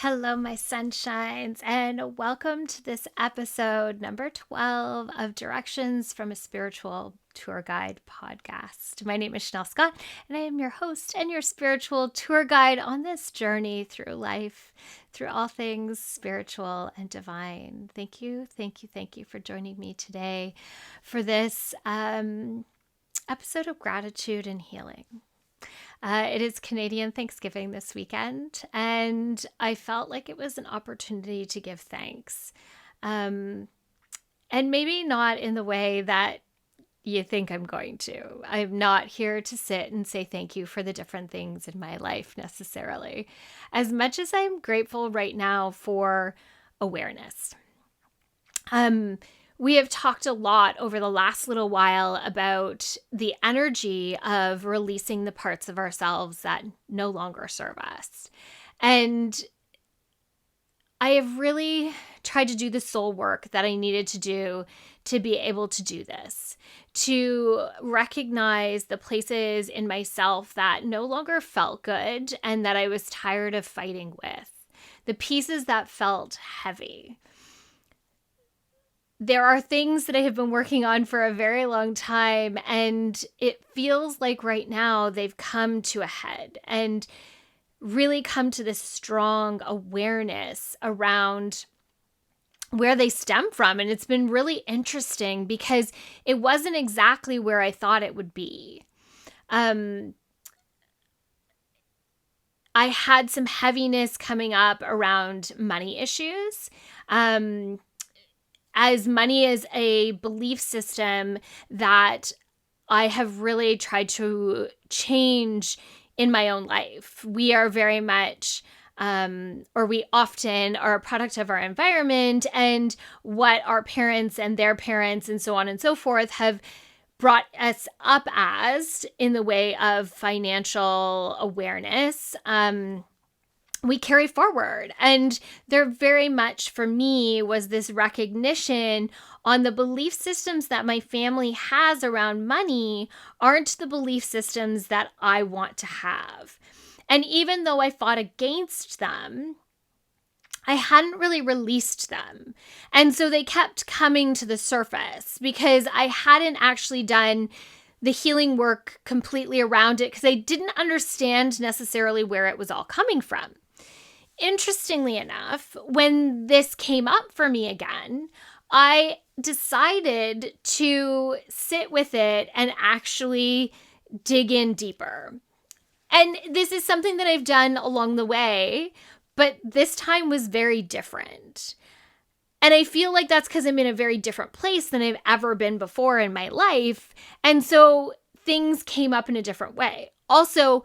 Hello, my sunshines, and welcome to this episode number 12 of Directions from a Spiritual Tour Guide podcast. My name is Shanel Scott, and I am your host and your spiritual tour guide on this journey through life, through all things spiritual and divine. Thank you for joining me today for this episode of gratitude and healing. It is Canadian Thanksgiving this weekend, and I felt like it was an opportunity to give thanks. And maybe not in the way that you think I'm going to. I'm not here to sit and say thank you for the different things in my life necessarily, as much as I'm grateful right now for awareness. We have talked a lot over the last little while about the energy of releasing the parts of ourselves that no longer serve us. And I have really tried to do the soul work that I needed to do to be able to do this, to recognize the places in myself that no longer felt good and that I was tired of fighting with, the pieces that felt heavy. There are things that I have been working on for a very long time, and it feels like right now they've come to a head and really come to this strong awareness around where they stem from. And it's been really interesting because it wasn't exactly where I thought it would be. I had some heaviness coming up around money issues. As money is a belief system that I have really tried to change in my own life. We are very much, or we often are a product of our environment and what our parents and their parents and so on and so forth have brought us up as in the way of financial awareness. We carry forward. And there very much for me was this recognition on the belief systems that my family has around money aren't the belief systems that I want to have. And even though I fought against them, I hadn't really released them. And so they kept coming to the surface because I hadn't actually done the healing work completely around it because I didn't understand necessarily where it was all coming from. Interestingly enough, when this came up for me again, I decided to sit with it and actually dig in deeper. And this is something that I've done along the way, but this time was very different. And I feel like that's because I'm in a very different place than I've ever been before in my life. And so things came up in a different way. Also,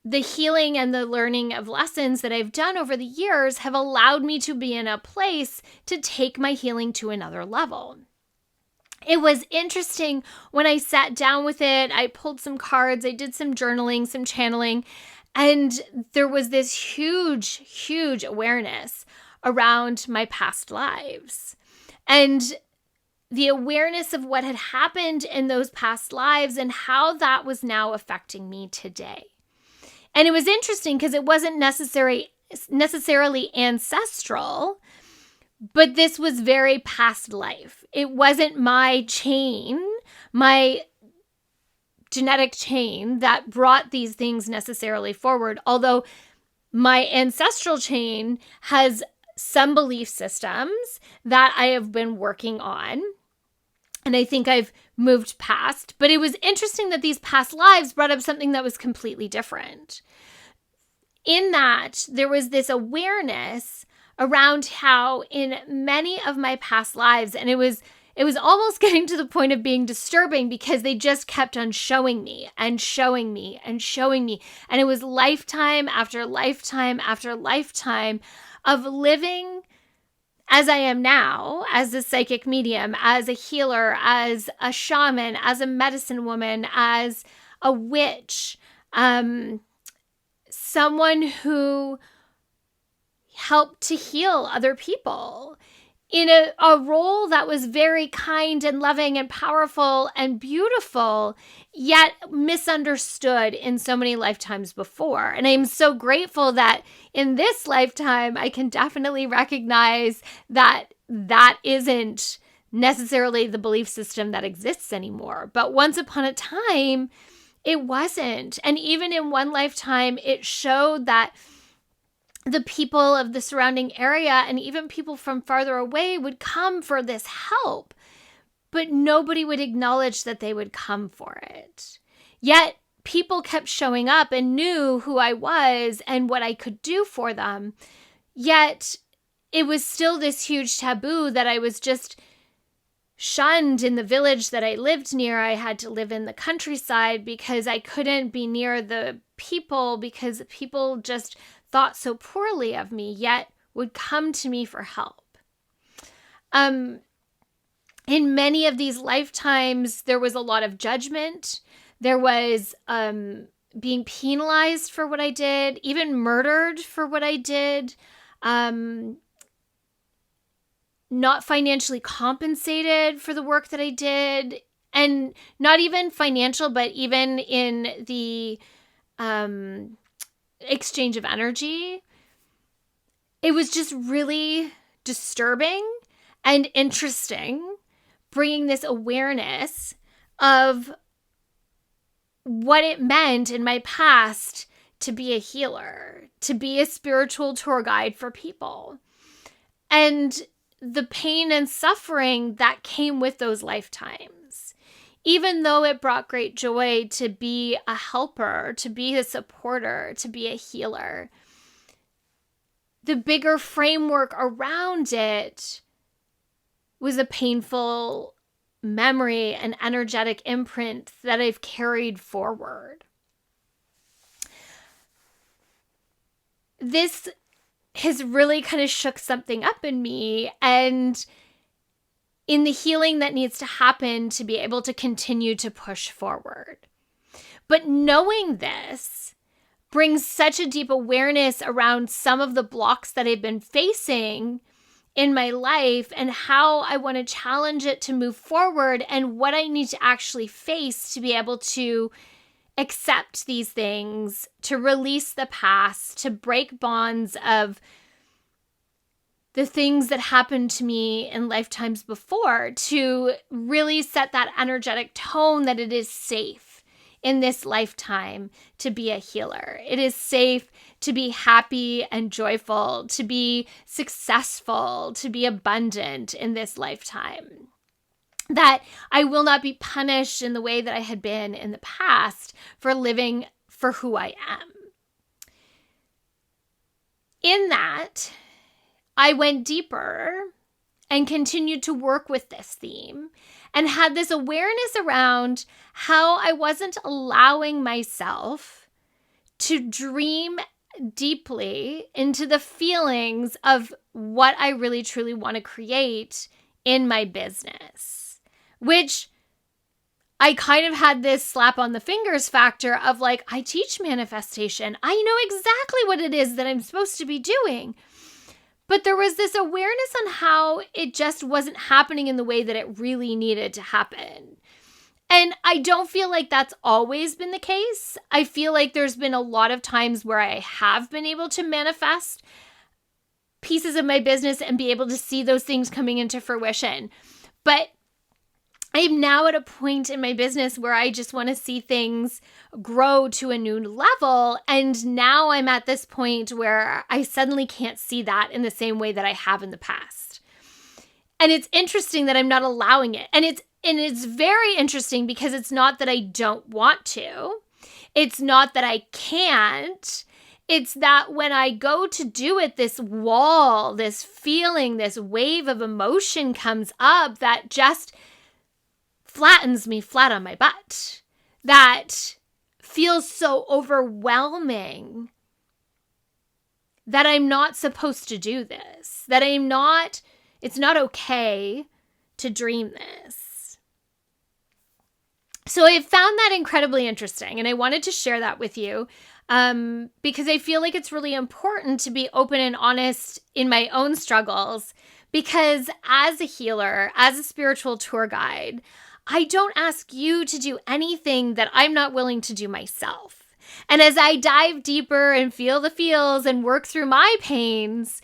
the healing and the learning of lessons that I've done over the years have allowed me to be in a place to take my healing to another level. It was interesting when I sat down with it. I pulled some cards, I did some journaling, some channeling, and there was this huge awareness around my past lives. And the awareness of what had happened in those past lives and how that was now affecting me today. And it was interesting because it wasn't necessarily ancestral, but this was very past life. It wasn't my chain, my genetic chain that brought these things necessarily forward. Although my ancestral chain has some belief systems that I have been working on. And I think I've moved past. But it was interesting that these past lives brought up something that was completely different. In that, there was this awareness around how in many of my past lives, and it was almost getting to the point of being disturbing because they just kept on showing me and showing me and showing me. And it was lifetime after lifetime after lifetime of living as I am now, as a psychic medium, as a healer, as a shaman, as a medicine woman, as a witch, someone who helped to heal other people. in a role that was very kind and loving and powerful and beautiful, yet misunderstood in so many lifetimes before. And I'm so grateful that in this lifetime, I can definitely recognize that that isn't necessarily the belief system that exists anymore. But once upon a time, it wasn't. And even in one lifetime, it showed that the people of the surrounding area and even people from farther away would come for this help, but nobody would acknowledge that they would come for it. Yet people kept showing up and knew who I was and what I could do for them. Yet it was still this huge taboo that I was just shunned in the village that I lived near. I had to live in the countryside because I couldn't be near the people because people just thought so poorly of me, yet would come to me for help. In many of these lifetimes, there was a lot of judgment. There was being penalized for what I did, even murdered for what I did, not financially compensated for the work that I did, and not even financial, but even in the exchange of energy. It was just really disturbing and interesting, bringing this awareness of what it meant in my past to be a healer, to be a spiritual tour guide for people, and the pain and suffering that came with those lifetimes. Even though it brought great joy to be a helper, to be a supporter, to be a healer, the bigger framework around it was a painful memory and energetic imprint that I've carried forward. This has really kind of shook something up in me, and in the healing that needs to happen to be able to continue to push forward. But knowing this brings such a deep awareness around some of the blocks that I've been facing in my life and how I want to challenge it to move forward and what I need to actually face to be able to accept these things, to release the past, to break bonds of the things that happened to me in lifetimes before, to really set that energetic tone that it is safe in this lifetime to be a healer. It is safe to be happy and joyful, to be successful, to be abundant in this lifetime. That I will not be punished in the way that I had been in the past for living for who I am. In that, I went deeper and continued to work with this theme and had this awareness around how I wasn't allowing myself to dream deeply into the feelings of what I really truly want to create in my business, which I kind of had this slap on the fingers factor of like, I teach manifestation. I know exactly what it is that I'm supposed to be doing. But there was this awareness on how it just wasn't happening in the way that it really needed to happen. And I don't feel like that's always been the case. I feel like there's been a lot of times where I have been able to manifest pieces of my business and be able to see those things coming into fruition. But I'm now at a point in my business where I just want to see things grow to a new level. And now I'm at this point where I suddenly can't see that in the same way that I have in the past. And it's interesting that I'm not allowing it. And it's very interesting because it's not that I don't want to. It's not that I can't. It's that when I go to do it, this wall, this feeling, this wave of emotion comes up that just flattens me flat on my butt, that feels so overwhelming that I'm not supposed to do this, that it's not okay to dream this. So I found that incredibly interesting, and I wanted to share that with you. because I feel like it's really important to be open and honest in my own struggles. Because as a healer, as a spiritual tour guide, I don't ask you to do anything that I'm not willing to do myself. And as I dive deeper and feel the feels and work through my pains,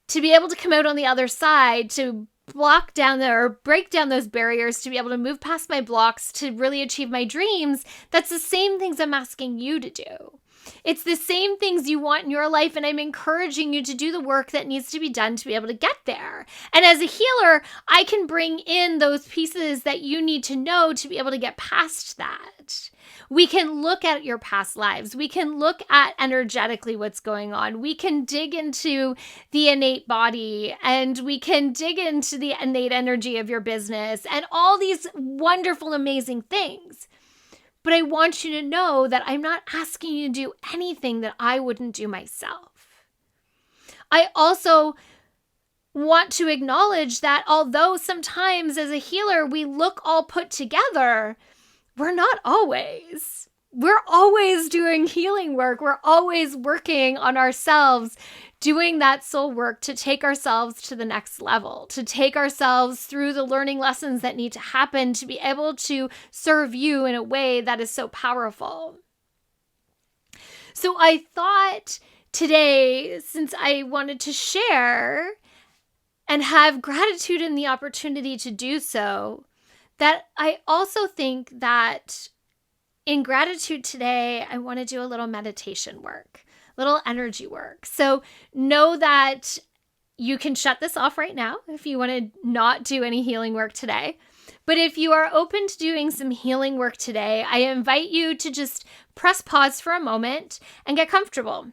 to be able to come out on the other side, to block down or break down those barriers, to be able to move past my blocks, to really achieve my dreams, that's the same things I'm asking you to do. It's the same things you want in your life, and I'm encouraging you to do the work that needs to be done to be able to get there. And as a healer, I can bring in those pieces that you need to know to be able to get past that. We can look at your past lives. We can look at energetically what's going on. We can dig into the innate body, and we can dig into the innate energy of your business and all these wonderful, amazing things. But I want you to know that I'm not asking you to do anything that I wouldn't do myself. I also want to acknowledge that although sometimes as a healer we look all put together, we're not always. We're always doing healing work. We're always working on ourselves, doing that soul work to take ourselves to the next level, to take ourselves through the learning lessons that need to happen to be able to serve you in a way that is so powerful. So I thought today, since I wanted to share and have gratitude in the opportunity to do so, that I also think that in gratitude today, I want to do a little meditation work, little energy work. So know that you can shut this off right now if you want to not do any healing work today. But if you are open to doing some healing work today, I invite you to just press pause for a moment and get comfortable.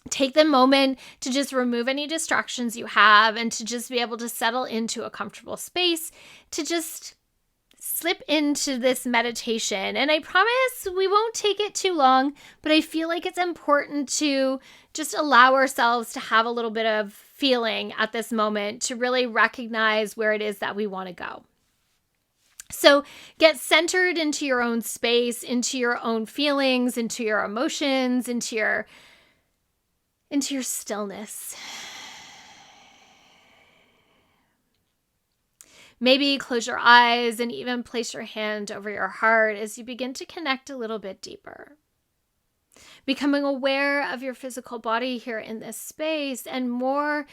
Take the moment to just remove any distractions you have and to just be able to settle into a comfortable space to just slip into this meditation. And I promise we won't take it too long, but I feel like it's important to just allow ourselves to have a little bit of feeling at this moment to really recognize where it is that we want to go. So get centered into your own space, into your own feelings, into your emotions, into your stillness. Maybe close your eyes and even place your hand over your heart as you begin to connect a little bit deeper. Becoming aware of your physical body here in this space, and more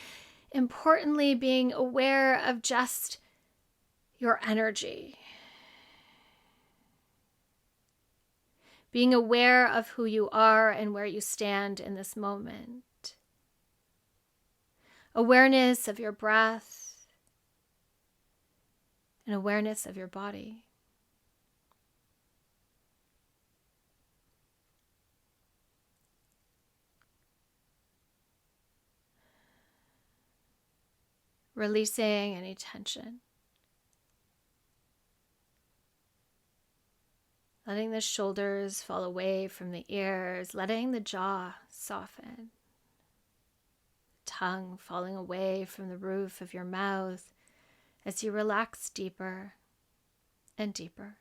importantly, being aware of just your energy. Being aware of who you are and where you stand in this moment. Awareness of your breath. And awareness of your body. Releasing any tension. Letting the shoulders fall away from the ears, letting the jaw soften. Tongue falling away from the roof of your mouth as you relax deeper and deeper.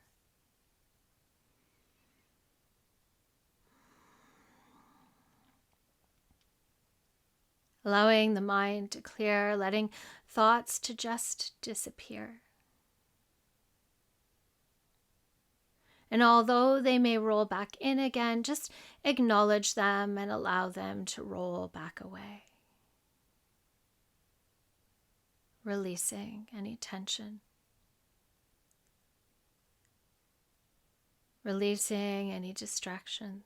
Allowing the mind to clear, letting thoughts to just disappear. And although they may roll back in again, just acknowledge them and allow them to roll back away. Releasing any tension. Releasing any distractions.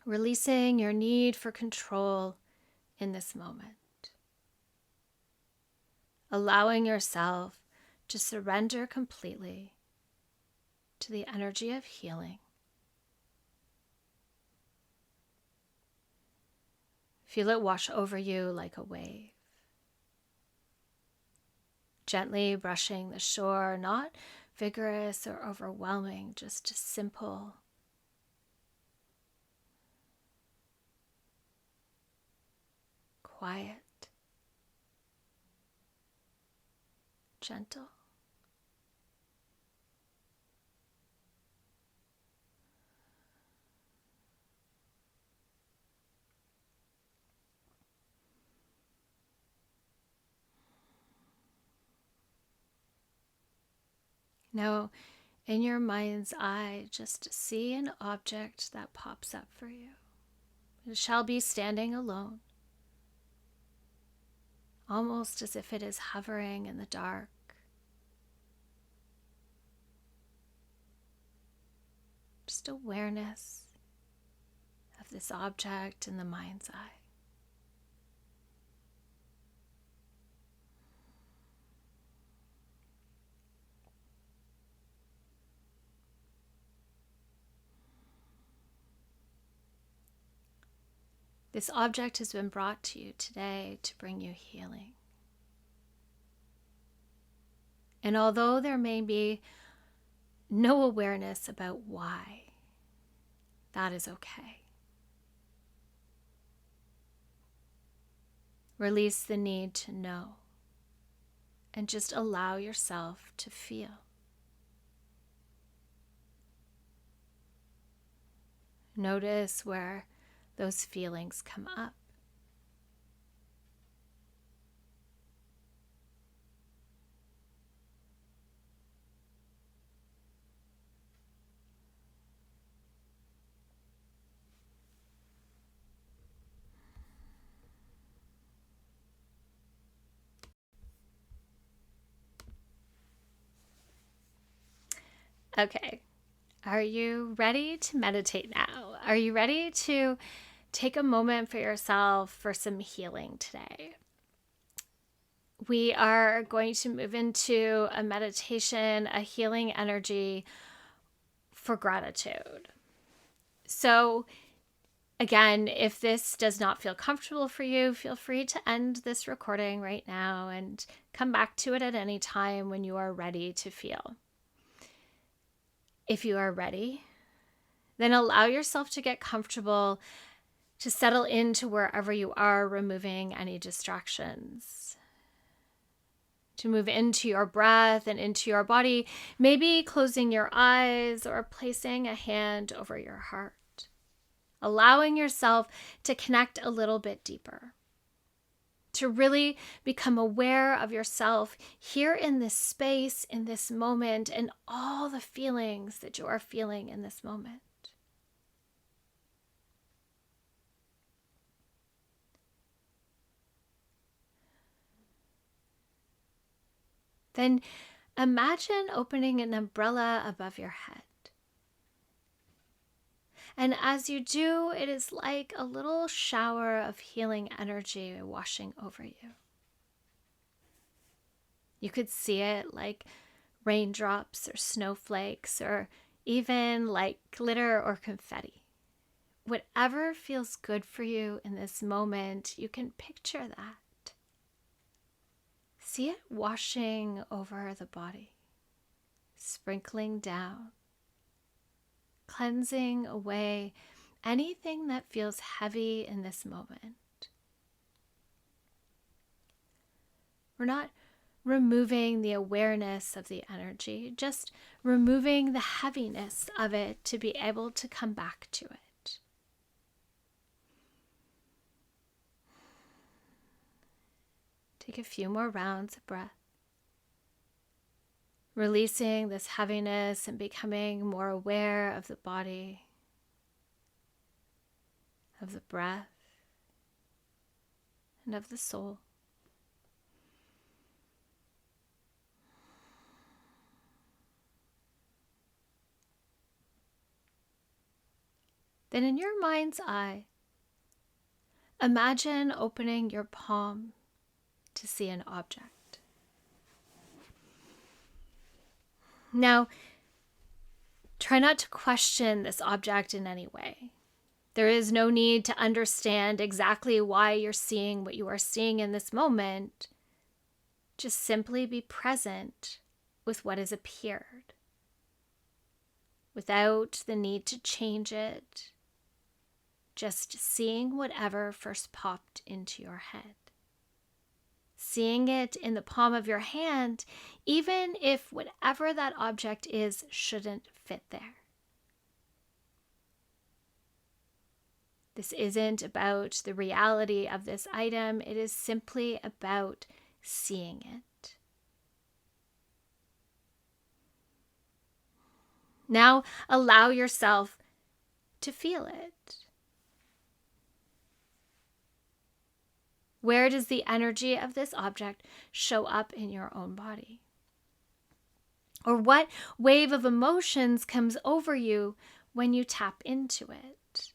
Releasing your need for control in this moment. Allowing yourself to surrender completely to the energy of healing. Feel it wash over you like a wave. Gently brushing the shore, not vigorous or overwhelming, just a simple, quiet, gentle. Now, in your mind's eye, just see an object that pops up for you. It shall be standing alone, almost as if it is hovering in the dark. Just awareness of this object in the mind's eye. This object has been brought to you today to bring you healing. And although there may be no awareness about why, that is okay. Release the need to know and just allow yourself to feel. Notice where those feelings come up. Okay, are you ready to meditate now? Are you ready to take a moment for yourself for some healing today? We are going to move into a meditation, a healing energy for gratitude. So, again, if this does not feel comfortable for you, feel free to end this recording right now and come back to it at any time when you are ready to feel. If you are ready, then allow yourself to get comfortable, to settle into wherever you are, removing any distractions. To move into your breath and into your body, maybe closing your eyes or placing a hand over your heart. Allowing yourself to connect a little bit deeper. To really become aware of yourself here in this space, in this moment, and all the feelings that you are feeling in this moment. Then imagine opening an umbrella above your head. And as you do, it is like a little shower of healing energy washing over you. You could see it like raindrops or snowflakes or even like glitter or confetti. Whatever feels good for you in this moment, you can picture that. See it washing over the body, sprinkling down, cleansing away anything that feels heavy in this moment. We're not removing the awareness of the energy, just removing the heaviness of it to be able to come back to it. Take a few more rounds of breath, releasing this heaviness and becoming more aware of the body, of the breath, and of the soul. Then in your mind's eye, imagine opening your palm to see an object. Now, try not to question this object in any way. There is no need to understand exactly why you're seeing what you are seeing in this moment. Just simply be present with what has appeared, without the need to change it, just seeing whatever first popped into your head. Seeing it in the palm of your hand, even if whatever that object is shouldn't fit there. This isn't about the reality of this item, it is simply about seeing it. Now allow yourself to feel it. Where does the energy of this object show up in your own body? Or what wave of emotions comes over you when you tap into it?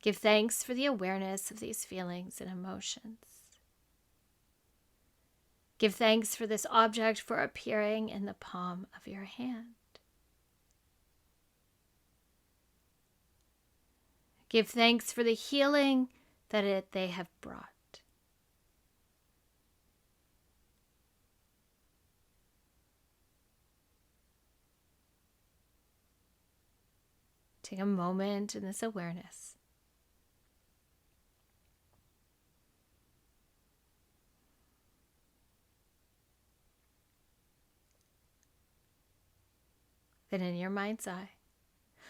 Give thanks for the awareness of these feelings and emotions. Give thanks for this object for appearing in the palm of your hand. Give thanks for the healing that they have brought. Take a moment in this awareness. Then in your mind's eye,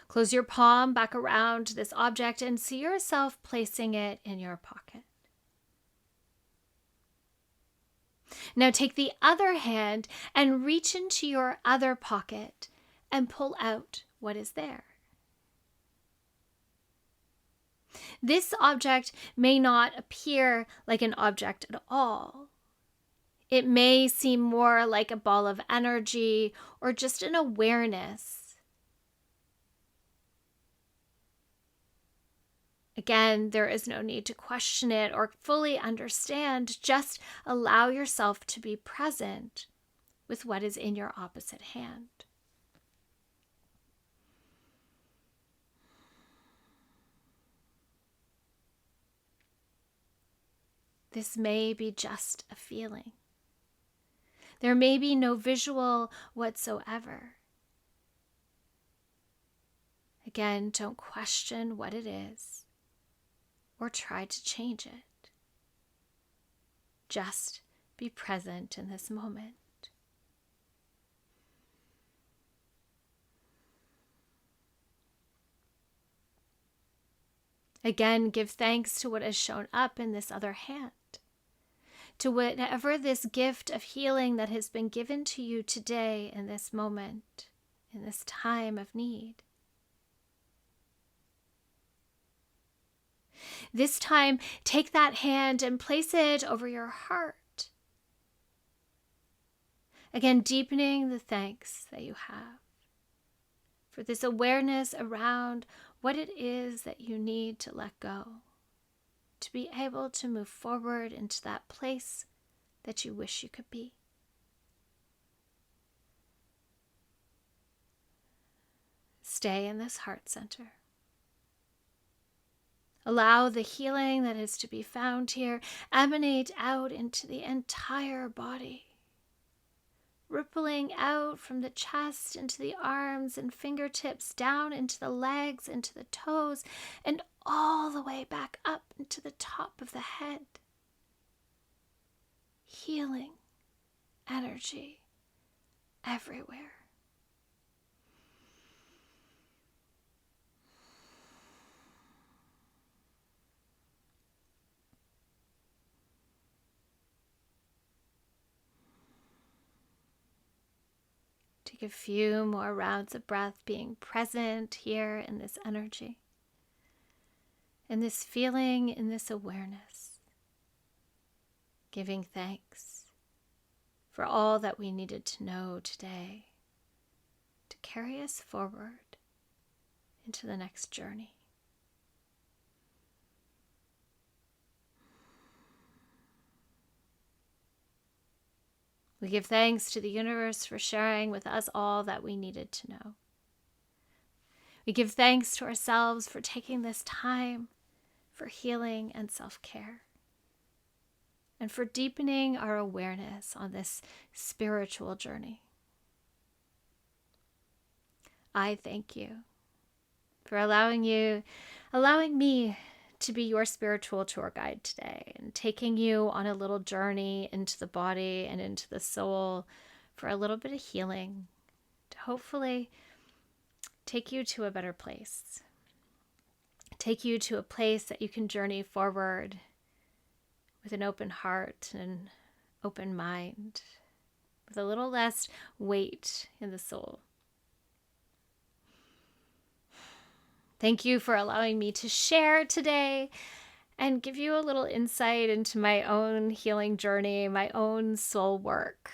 close your palm back around this object and see yourself placing it in your pocket. Now take the other hand and reach into your other pocket and pull out what is there. This object may not appear like an object at all. It may seem more like a ball of energy or just an awareness. Again, there is no need to question it or fully understand. Just allow yourself to be present with what is in your opposite hand. This may be just a feeling. There may be no visual whatsoever. Again, don't question what it is or try to change it. Just be present in this moment. Again, give thanks to what has shown up in this other hand, to whatever this gift of healing that has been given to you today in this moment, in this time of need. This time, take that hand and place it over your heart. Again, deepening the thanks that you have for this awareness around what it is that you need to let go, to be able to move forward into that place that you wish you could be. Stay in this heart center. Allow the healing that is to be found here emanate out into the entire body, rippling out from the chest into the arms and fingertips, down into the legs, into the toes, and all the way back up into the top of the head. Healing energy everywhere. Take a few more rounds of breath, being present here in this energy, in this feeling, in this awareness, giving thanks for all that we needed to know today to carry us forward into the next journey. We give thanks to the universe for sharing with us all that we needed to know. We give thanks to ourselves for taking this time for healing and self-care, and for deepening our awareness on this spiritual journey. I thank you for allowing me to be your spiritual tour guide today, and taking you on a little journey into the body and into the soul for a little bit of healing to hopefully take you to a better place. Take you to a place that you can journey forward with an open heart and open mind, with a little less weight in the soul. Thank you for allowing me to share today and give you a little insight into my own healing journey, my own soul work.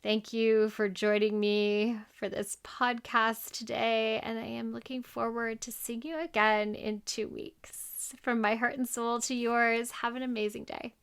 Thank you for joining me for this podcast today, and I am looking forward to seeing you again in 2 weeks. From my heart and soul to yours, have an amazing day.